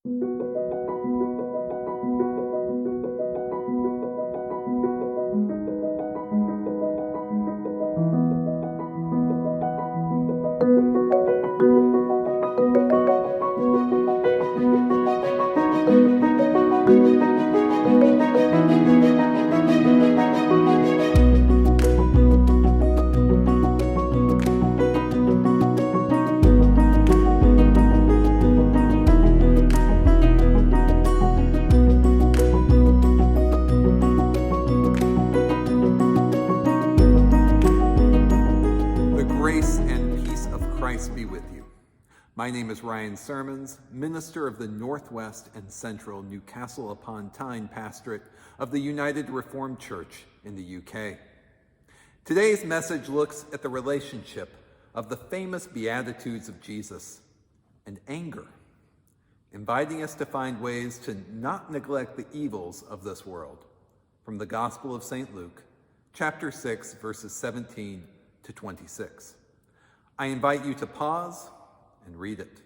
My name is Sirmons, minister of the Northwest and Central Newcastle upon Tyne pastorate of the United Reformed Church in the UK. Today's message looks at the relationship of the famous Beatitudes of Jesus and anger, inviting us to find ways to not neglect the evils of this world, from the Gospel of St. Luke, chapter 6, verses 17 to 26. I invite you to pause and read it.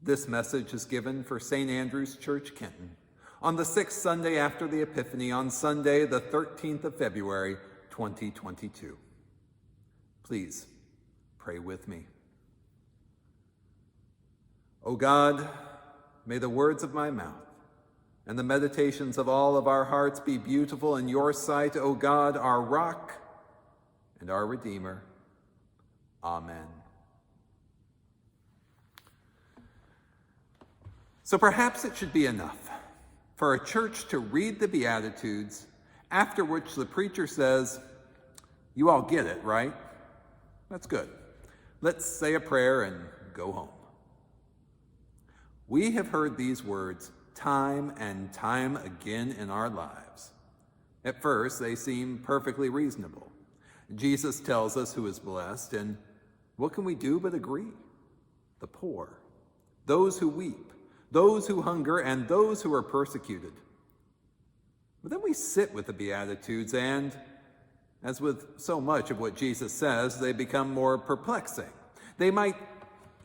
This message is given for St. Andrew's Church, Kenton, on the 6th Sunday after the Epiphany, on Sunday, the 13th of February, 2022. Please pray with me. O God, may the words of my mouth and the meditations of all of our hearts be beautiful in your sight, O God, our rock and our Redeemer. Amen. So perhaps it should be enough for a church to read the Beatitudes, after which the preacher says, "You all get it, right? That's good. Let's say a prayer and go home." We have heard these words time and time again in our lives. At first, they seem perfectly reasonable. Jesus tells us who is blessed, and what can we do but agree? The poor, those who weep, those who hunger, and those who are persecuted. But then we sit with the Beatitudes and, as with so much of what Jesus says, they become more perplexing. They might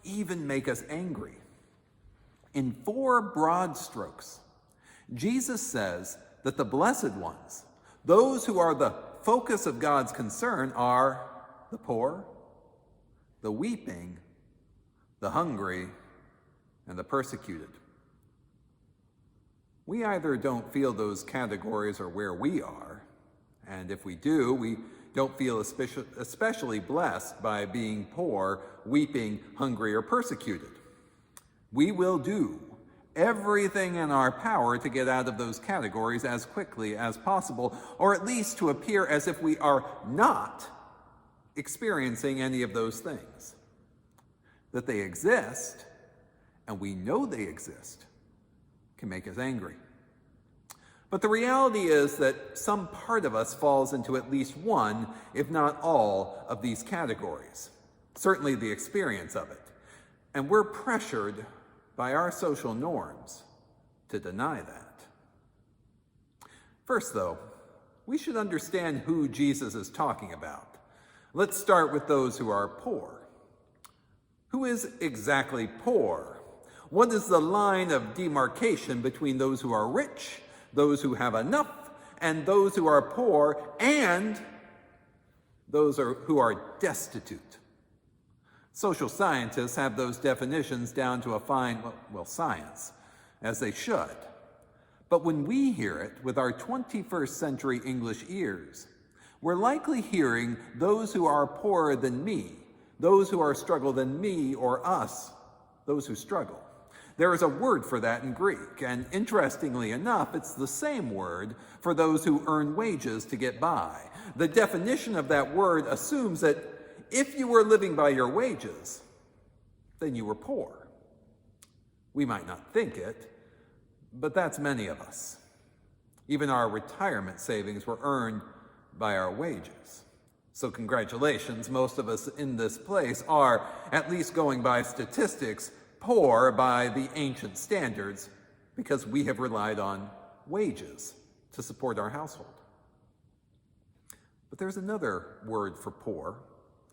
even make us angry. In 4 broad strokes, Jesus says that the blessed ones, those who are the focus of God's concern, are the poor, the weeping, the hungry, and the persecuted. We either don't feel those categories are where we are, and if we do, we don't feel especially blessed by being poor, weeping, hungry, or persecuted. We will do everything in our power to get out of those categories as quickly as possible, or at least to appear as if we are not experiencing any of those things. That they exist, and we know they exist, can make us angry. But the reality is that some part of us falls into at least one, if not all, of these categories. Certainly the experience of it. And we're pressured by our social norms to deny that. First, though, we should understand who Jesus is talking about. Let's start with those who are poor. Who is exactly poor? What is the line of demarcation between those who are rich, those who have enough, and those who are poor, and those who are destitute? Social scientists have those definitions down to a fine, science, as they should. But when we hear it with our 21st century English ears, we're likely hearing those who are poorer than me, those who are struggle than me or us, those who struggle. There is a word for that in Greek, and interestingly enough, it's the same word for those who earn wages to get by. The definition of that word assumes that if you were living by your wages, then you were poor. We might not think it, but that's many of us. Even our retirement savings were earned by our wages. So congratulations, most of us in this place are, at least going by statistics, poor by the ancient standards because we have relied on wages to support our household. But there's another word for poor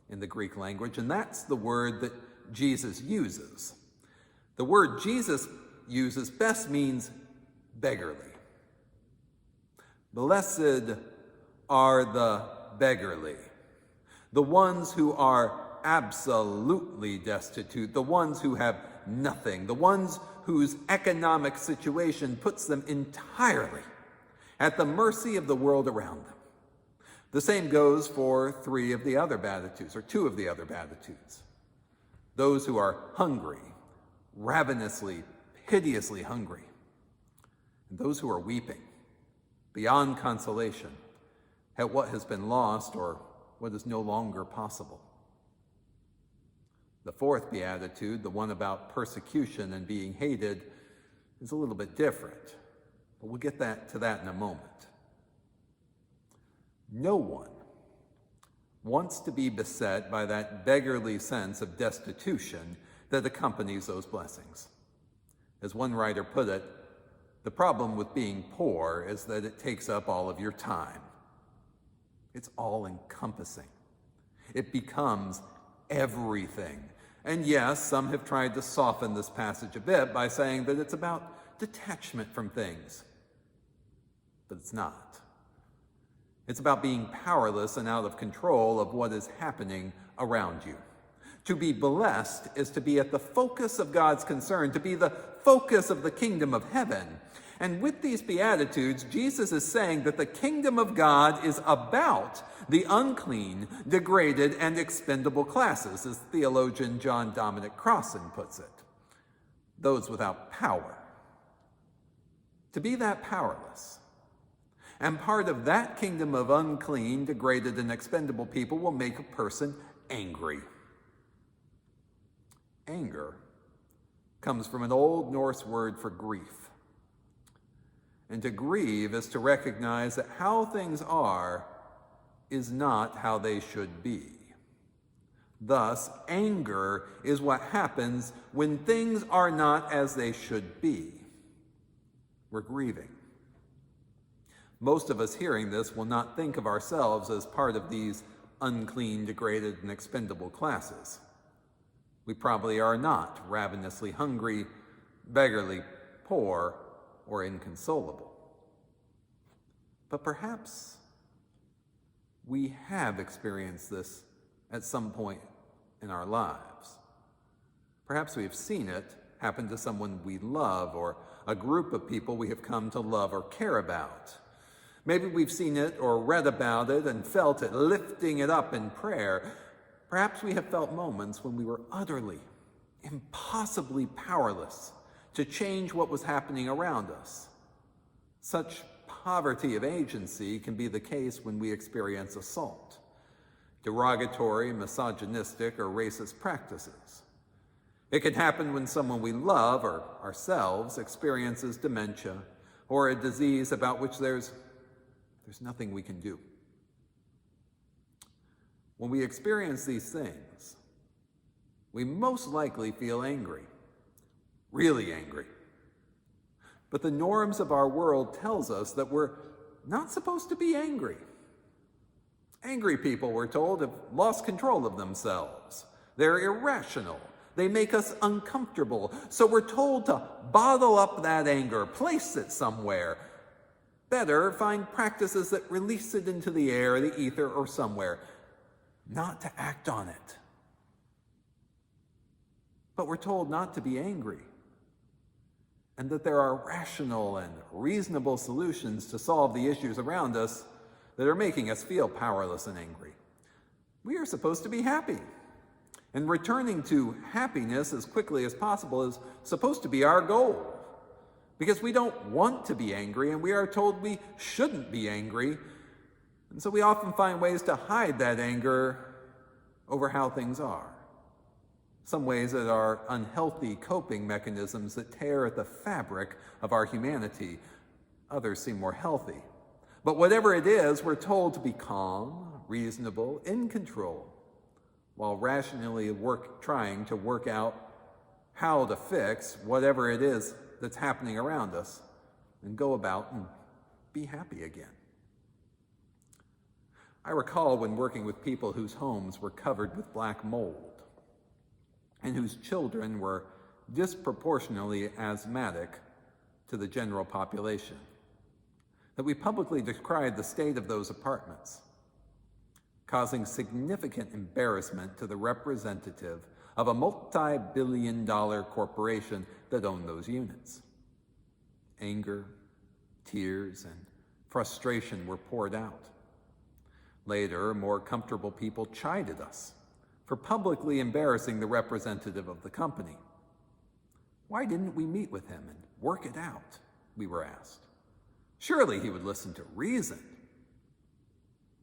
in the Greek language, and that's the word that Jesus uses. The word Jesus uses best means beggarly. Blessed are the beggarly, the ones who are absolutely destitute, the ones who have nothing, the ones whose economic situation puts them entirely at the mercy of the world around them. The same goes for two of the other Beatitudes. Those who are hungry, ravenously, piteously hungry, and those who are weeping beyond consolation at what has been lost or what is no longer possible. The fourth Beatitude, the one about persecution and being hated, is a little bit different, but we'll get to that in a moment. No one wants to be beset by that beggarly sense of destitution that accompanies those blessings. As one writer put it, the problem with being poor is that it takes up all of your time. It's all-encompassing. It becomes everything. And yes, some have tried to soften this passage a bit by saying that it's about detachment from things. But it's not. It's about being powerless and out of control of what is happening around you. To be blessed is to be at the focus of God's concern, to be the focus of the kingdom of heaven. And with these Beatitudes, Jesus is saying that the kingdom of God is about the unclean, degraded, and expendable classes, as theologian John Dominic Crossan puts it. Those without power. To be that powerless. And part of that kingdom of unclean, degraded, and expendable people will make a person angry. Anger comes from an Old Norse word for grief. And to grieve is to recognize that how things are is not how they should be. Thus, anger is what happens when things are not as they should be. We're grieving. Most of us hearing this will not think of ourselves as part of these unclean, degraded, and expendable classes. We probably are not ravenously hungry, beggarly poor, or inconsolable. But perhaps we have experienced this at some point in our lives. Perhaps we have seen it happen to someone we love or a group of people we have come to love or care about. Maybe we've seen it or read about it and felt it, lifting it up in prayer. Perhaps we have felt moments when we were utterly, impossibly powerless to change what was happening around us. Such poverty of agency can be the case when we experience assault, derogatory, misogynistic, or racist practices. It can happen when someone we love or ourselves experiences dementia or a disease about which there's nothing we can do. When we experience these things, we most likely feel angry, really angry. But the norms of our world tells us that we're not supposed to be angry. Angry people, we're told, have lost control of themselves. They're irrational. They make us uncomfortable. So we're told to bottle up that anger, place it somewhere. Better, find practices that release it into the air, the ether, or somewhere. Not to act on it. But we're told not to be angry, and that there are rational and reasonable solutions to solve the issues around us that are making us feel powerless and angry. We are supposed to be happy, and returning to happiness as quickly as possible is supposed to be our goal, because we don't want to be angry, and we are told we shouldn't be angry, and so we often find ways to hide that anger over how things are. Some ways that are unhealthy coping mechanisms that tear at the fabric of our humanity. Others seem more healthy. But whatever it is, we're told to be calm, reasonable, in control, while rationally trying to work out how to fix whatever it is that's happening around us and go about and be happy again. I recall when working with people whose homes were covered with black mold and whose children were disproportionately asthmatic to the general population, that we publicly decried the state of those apartments, causing significant embarrassment to the representative of a multi-billion-dollar corporation that owned those units. Anger, tears, and frustration were poured out. Later, more comfortable people chided us for publicly embarrassing the representative of the company. Why didn't we meet with him and work it out, we were asked. Surely he would listen to reason.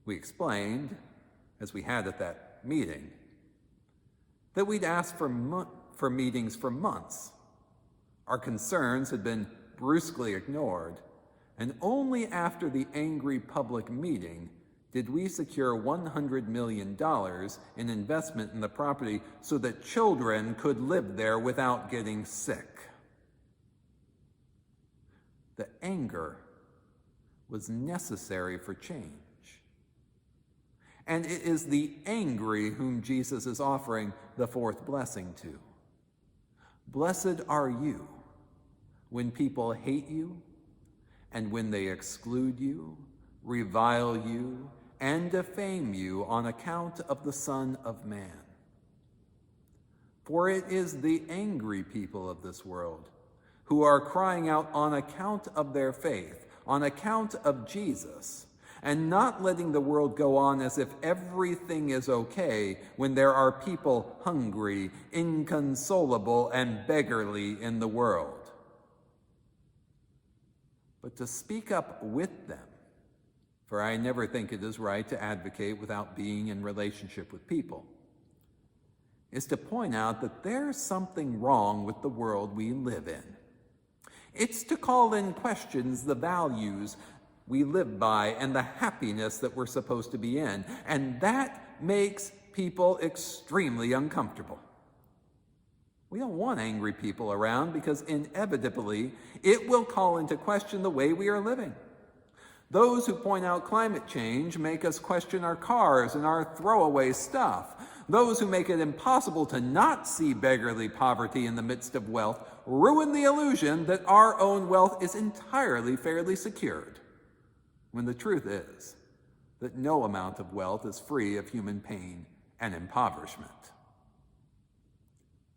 We explained, as we had at that meeting, that we'd asked for meetings for months. Our concerns had been brusquely ignored, and only after the angry public meeting did we secure $100 million in investment in the property so that children could live there without getting sick. The anger was necessary for change. And it is the angry whom Jesus is offering the fourth blessing to. Blessed are you when people hate you, and when they exclude you, revile you, and defame you on account of the Son of Man. For it is the angry people of this world who are crying out on account of their faith, on account of Jesus, and not letting the world go on as if everything is okay when there are people hungry, inconsolable, and beggarly in the world. But to speak up with them, for I never think it is right to advocate without being in relationship with people, is to point out that there's something wrong with the world we live in. It's to call in questions the values we live by and the happiness that we're supposed to be in, and that makes people extremely uncomfortable. We don't want angry people around because inevitably it will call into question the way we are living. Those who point out climate change make us question our cars and our throwaway stuff. Those who make it impossible to not see beggarly poverty in the midst of wealth ruin the illusion that our own wealth is entirely fairly secured, when the truth is that no amount of wealth is free of human pain and impoverishment.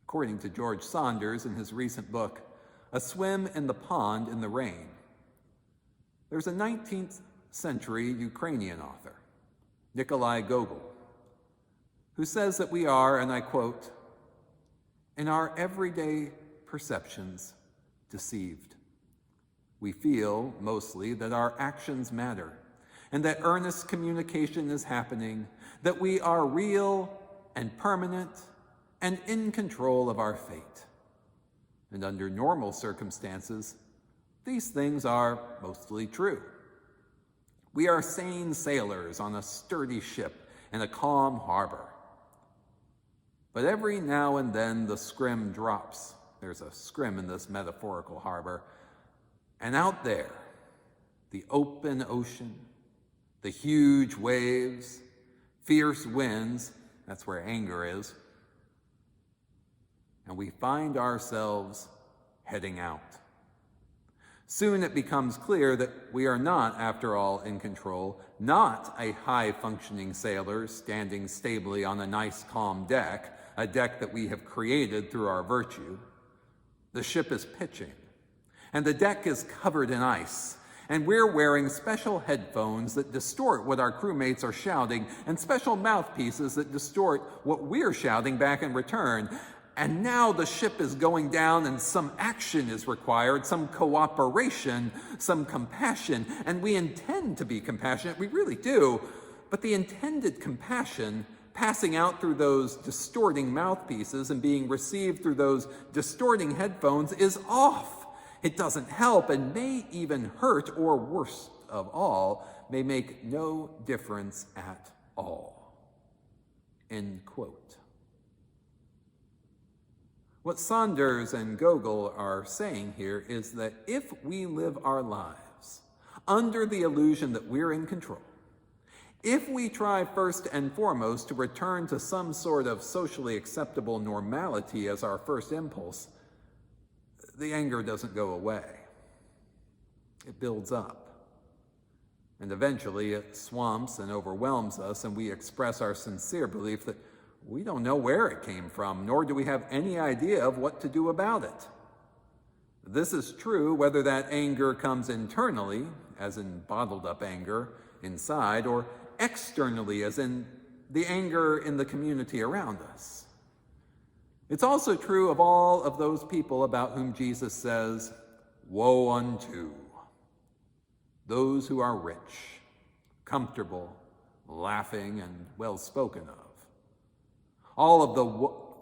According to George Saunders in his recent book, A Swim in the Pond in the Rain, there's a 19th century Ukrainian author, Nikolai Gogol, who says that we are, and I quote, in our everyday perceptions, deceived. We feel, mostly, that our actions matter, and that earnest communication is happening, that we are real and permanent and in control of our fate. And under normal circumstances, these things are mostly true. We are sane sailors on a sturdy ship in a calm harbor. But every now and then the scrim drops. There's a scrim in this metaphorical harbor. And out there, the open ocean, the huge waves, fierce winds, that's where anger is, and we find ourselves heading out. Soon it becomes clear that we are not, after all, in control, not a high-functioning sailor standing stably on a nice, calm deck, a deck that we have created through our virtue. The ship is pitching, and the deck is covered in ice, and we're wearing special headphones that distort what our crewmates are shouting, and special mouthpieces that distort what we're shouting back in return. And now the ship is going down and some action is required, some cooperation, some compassion. And we intend to be compassionate, we really do. But the intended compassion passing out through those distorting mouthpieces and being received through those distorting headphones is off. It doesn't help and may even hurt, or worst of all, may make no difference at all. End quote. What Saunders and Gogol are saying here is that if we live our lives under the illusion that we're in control, if we try first and foremost to return to some sort of socially acceptable normality as our first impulse, the anger doesn't go away. It builds up. And eventually it swamps and overwhelms us, and we express our sincere belief that we don't know where it came from, nor do we have any idea of what to do about it. This is true whether that anger comes internally, as in bottled up anger inside, or externally, as in the anger in the community around us. It's also true of all of those people about whom Jesus says, "Woe unto those who are rich, comfortable, laughing, and well spoken of." All of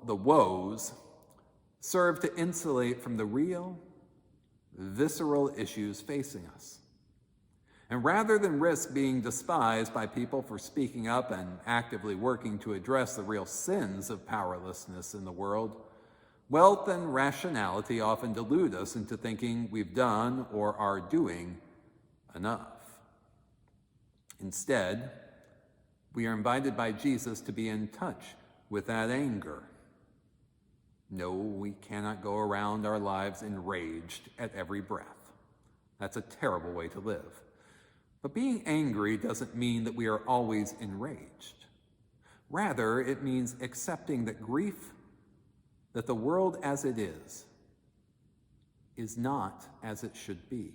the woes serve to insulate from the real, visceral issues facing us. And rather than risk being despised by people for speaking up and actively working to address the real sins of powerlessness in the world, wealth and rationality often delude us into thinking we've done or are doing enough. Instead, we are invited by Jesus to be in touch with that anger. No, we cannot go around our lives enraged at every breath. That's a terrible way to live. But being angry doesn't mean that we are always enraged. Rather, it means accepting that grief, that the world as it is not as it should be.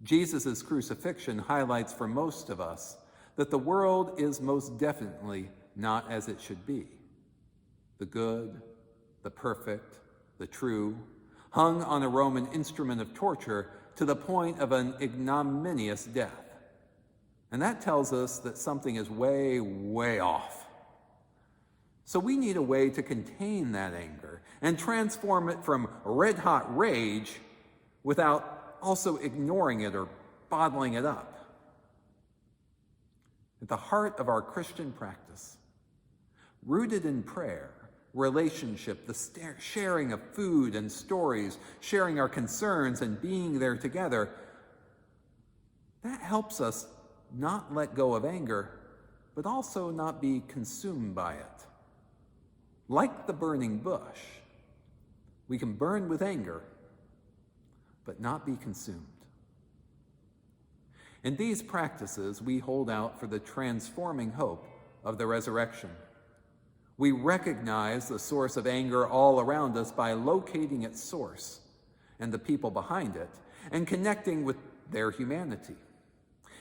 Jesus' crucifixion highlights for most of us that the world is most definitely not as it should be. The good, the perfect, the true, hung on a Roman instrument of torture to the point of an ignominious death. And that tells us that something is way, way off. So we need a way to contain that anger and transform it from red-hot rage without also ignoring it or bottling it up. At the heart of our Christian practice, rooted in prayer, relationship, the sharing of food and stories, sharing our concerns and being there together, that helps us not let go of anger, but also not be consumed by it. Like the burning bush, we can burn with anger, but not be consumed. In these practices, we hold out for the transforming hope of the resurrection. We recognize the source of anger all around us by locating its source and the people behind it and connecting with their humanity.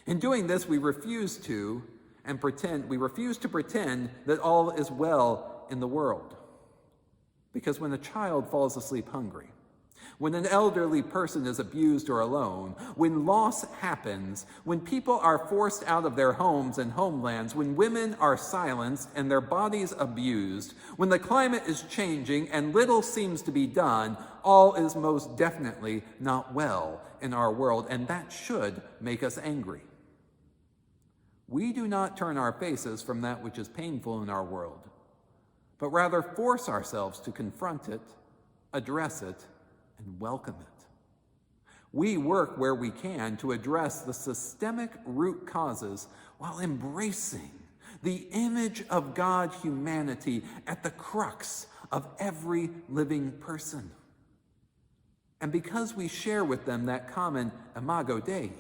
In doing this, we refuse to pretend that all is well in the world. Because when a child falls asleep hungry, when an elderly person is abused or alone, when loss happens, when people are forced out of their homes and homelands, when women are silenced and their bodies abused, when the climate is changing and little seems to be done, all is most definitely not well in our world, and that should make us angry. We do not turn our faces from that which is painful in our world, but rather force ourselves to confront it, address it, and welcome it. We work where we can to address the systemic root causes while embracing the image of God humanity at the crux of every living person. And because we share with them that common imago Dei,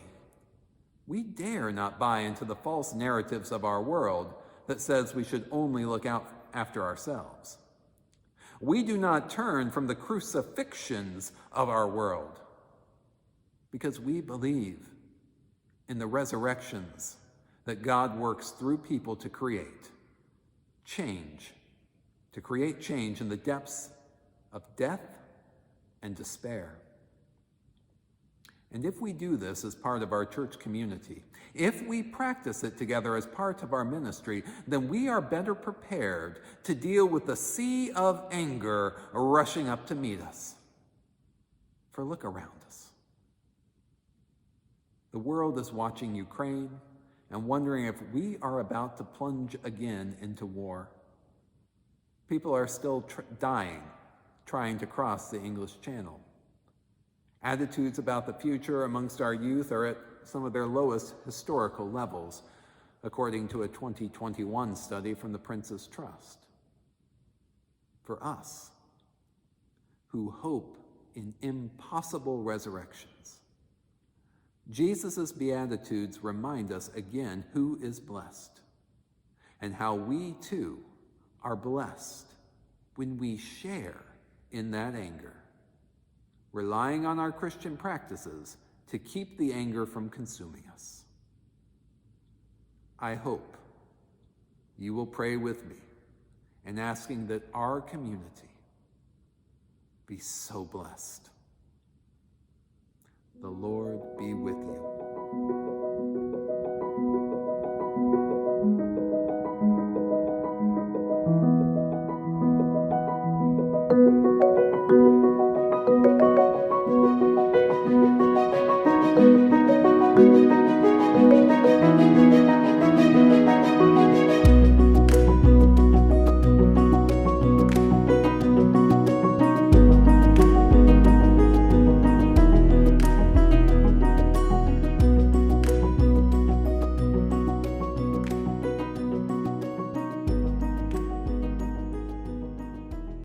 we dare not buy into the false narratives of our world that says we should only look out after ourselves. We do not turn from the crucifixions of our world because we believe in the resurrections that God works through people to create change in the depths of death and despair. And if we do this as part of our church community, if we practice it together as part of our ministry, then we are better prepared to deal with the sea of anger rushing up to meet us. For look around us. The world is watching Ukraine and wondering if we are about to plunge again into war. People are still dying trying to cross the English Channel. Attitudes about the future amongst our youth are at some of their lowest historical levels, according to a 2021 study from the Prince's Trust. For us, who hope in impossible resurrections. Jesus' Beatitudes remind us again who is blessed and how we too are blessed when we share in that anger, relying on our Christian practices to keep the anger from consuming us. I hope you will pray with me in asking that our community be so blessed. The Lord be with you.